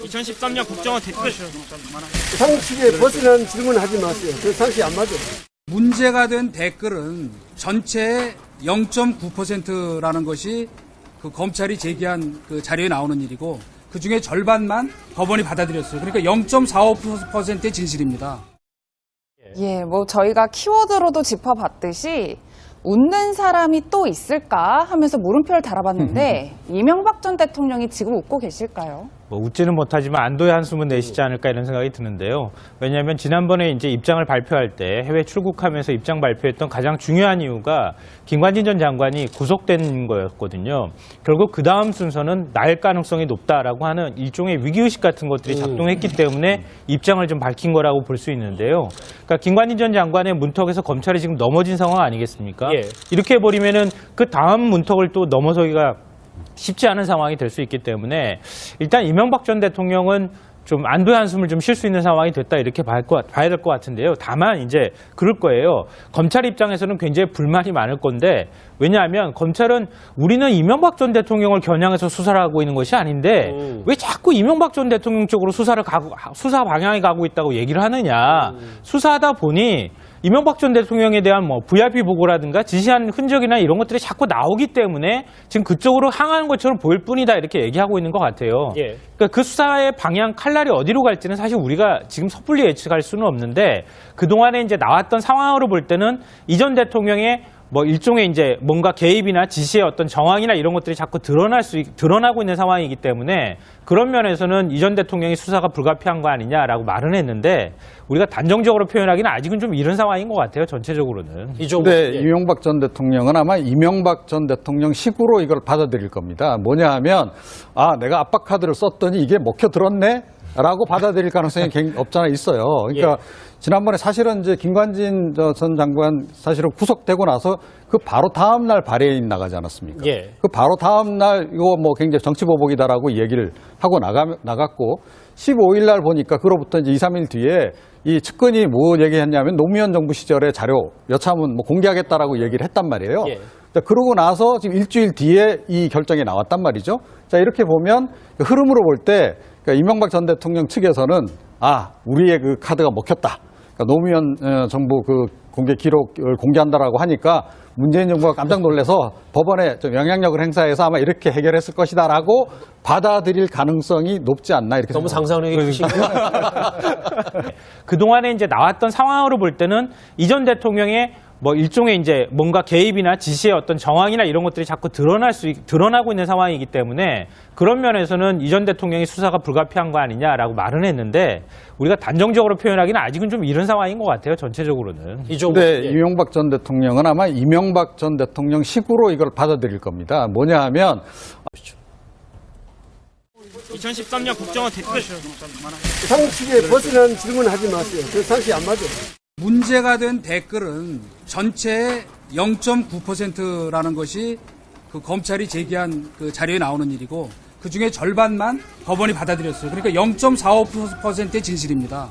2013년 국정원 댓글 상식에 벗어난 질문을 하지 마세요. 그 상식이 안 맞아요. 문제가 된 댓글은 전체의 0.9%라는 것이 그 검찰이 제기한 그 자료에 나오는 일이고 그 중에 절반만 법원이 받아들였어요. 그러니까 0.45%의 진실입니다. 예, 뭐 저희가 키워드로도 짚어봤듯이 웃는 사람이 또 있을까 하면서 물음표를 달아봤는데 이명박 전 대통령이 지금 웃고 계실까요? 뭐 웃지는 못하지만 안도의 한숨은 내쉬지 않을까 이런 생각이 드는데요. 왜냐하면 지난번에 이제 입장을 발표할 때 해외 출국하면서 입장 발표했던 가장 중요한 이유가 김관진 전 장관이 구속된 거였거든요. 결국 그 다음 순서는 날 가능성이 높다라고 하는 일종의 위기의식 같은 것들이 작동했기 때문에 입장을 좀 밝힌 거라고 볼 수 있는데요. 그러니까 김관진 전 장관의 문턱에서 검찰이 지금 넘어진 상황 아니겠습니까? 예. 이렇게 해버리면은 그 다음 문턱을 또 넘어서기가 쉽지 않은 상황이 될 수 있기 때문에 일단 이명박 전 대통령은 좀 안도의 한숨을 좀 쉴 수 있는 상황이 됐다 이렇게 봐야 될 것 같은데요. 다만 이제 그럴 거예요. 검찰 입장에서는 굉장히 불만이 많을 건데 왜냐하면 검찰은 우리는 이명박 전 대통령을 겨냥해서 수사를 하고 있는 것이 아닌데 왜 자꾸 이명박 전 대통령 쪽으로 수사 방향이 가고 있다고 얘기를 하느냐. 수사하다 보니 이명박 전 대통령에 대한 뭐 VIP 보고라든가 지시한 흔적이나 이런 것들이 자꾸 나오기 때문에 지금 그쪽으로 향하는 것처럼 보일 뿐이다 이렇게 얘기하고 있는 것 같아요. 예. 그러니까 그 수사의 방향 칼날이 어디로 갈지는 사실 우리가 지금 섣불리 예측할 수는 없는데 그동안에 이제 나왔던 상황으로 볼 때는 이 전 대통령의 뭐 일종의 이제 뭔가 개입이나 지시의 어떤 정황이나 이런 것들이 자꾸 드러나고 있는 상황이기 때문에 그런 면에서는 이 전 대통령이 수사가 불가피한 거 아니냐라고 말은 했는데 우리가 단정적으로 표현하기는 아직은 좀 이른 상황인 것 같아요. 전체적으로는. 근데 이명박 전 대통령은 아마 이명박 전 대통령 식으로 이걸 받아들일 겁니다. 뭐냐 하면 아 내가 압박 카드를 썼더니 이게 먹혀 들었네? 라고 받아들일 가능성이 없잖아 있어요. 그러니까 지난번에 사실은 이제 김관진 전 장관 사실은 구속되고 나서 그 바로 다음 날 발해인 나가지 않았습니까? 예. 그 바로 다음 날 이거 뭐 굉장히 정치보복이다라고 얘기를 하고 나갔고 15일 날 보니까 그로부터 이제 2, 3일 뒤에 이 측근이 뭐 얘기했냐면 노무현 정부 시절의 자료 여차하면 뭐 공개하겠다라고 얘기를 했단 말이에요. 예. 자, 그러고 나서 지금 일주일 뒤에 이 결정이 나왔단 말이죠. 자, 이렇게 보면 그 흐름으로 볼 때 그러니까 이명박 전 대통령 측에서는 아, 우리의 그 카드가 먹혔다. 그러니까 노무현 정부 그 공개 기록을 공개한다라고 하니까 문재인 정부가 깜짝 놀라서 법원에 좀 영향력을 행사해서 아마 이렇게 해결했을 것이다라고 받아들일 가능성이 높지 않나 이렇게 너무 생각합니다. 상상력이 크신가요? 그동안에 이제 나왔던 상황으로 볼 때는 이 전 대통령의 뭐 일종의 이제 뭔가 개입이나 지시의 어떤 정황이나 이런 것들이 자꾸 드러나고 있는 상황이기 때문에 그런 면에서는 이 전 대통령이 수사가 불가피한 거 아니냐라고 말은 했는데 우리가 단정적으로 표현하기는 아직은 좀 이른 상황인 것 같아요. 전체적으로는. 근데 이명박 전 대통령은 아마 이명박 전 대통령 식으로 이걸 받아들일 겁니다. 뭐냐 하면 2013년 국정원 댓글 상식에 벗어난 질문을 하지 마세요. 그 상식이 안 맞아요. 문제가 된 댓글은 전체의 0.9%라는 것이 그 검찰이 제기한 그 자료에 나오는 일이고 그 중에 절반만 법원이 받아들였어요. 그러니까 0.45%의 진실입니다.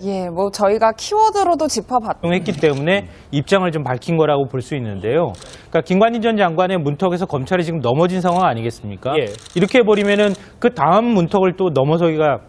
예, 뭐 저희가 키워드로도 짚어봤. 했기 때문에 입장을 좀 밝힌 거라고 볼 수 있는데요. 그러니까 김관진 전 장관의 문턱에서 검찰이 지금 넘어진 상황 아니겠습니까? 예. 이렇게 해버리면은 그 다음 문턱을 또 넘어서기가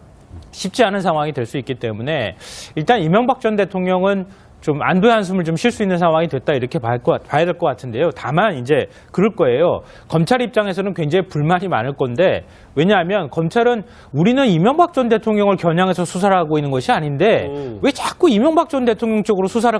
쉽지 않은 상황이 될 수 있기 때문에 일단 이명박 전 대통령은 좀 안도의 한숨을 좀 쉴 수 있는 상황이 됐다 이렇게 봐야 될 것 같은데요. 다만 이제 그럴 거예요. 검찰 입장에서는 굉장히 불만이 많을 건데 왜냐하면 검찰은 우리는 이명박 전 대통령을 겨냥해서 수사를 하고 있는 것이 아닌데 왜 자꾸 이명박 전 대통령 쪽으로 수사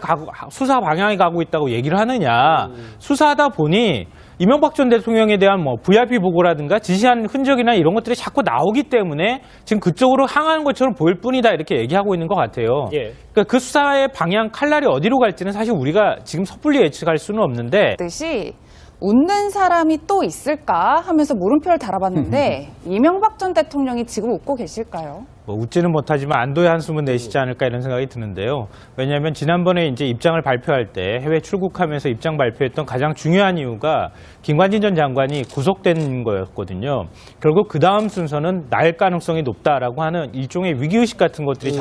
방향이 가고 있다고 얘기를 하느냐. 수사하다 보니 이명박 전 대통령에 대한 뭐 VIP 보고라든가 지시한 흔적이나 이런 것들이 자꾸 나오기 때문에 지금 그쪽으로 향하는 것처럼 보일 뿐이다 이렇게 얘기하고 있는 것 같아요. 예. 그러니까 그 수사의 방향 칼날이 어디로 갈지는 사실 우리가 지금 섣불리 예측할 수는 없는데 듯이 웃는 사람이 또 있을까 하면서 물음표를 달아봤는데 이명박 전 대통령이 지금 웃고 계실까요? 뭐 웃지는 못하지만 안도의 한숨은 내쉬지 않을까 이런 생각이 드는데요. 왜냐하면 지난번에 이제 입장을 발표할 때 해외 출국하면서 입장 발표했던 가장 중요한 이유가 김관진 전 장관이 구속된 거였거든요. 결국 그 다음 순서는 날 가능성이 높다라고 하는 일종의 위기의식 같은 것들이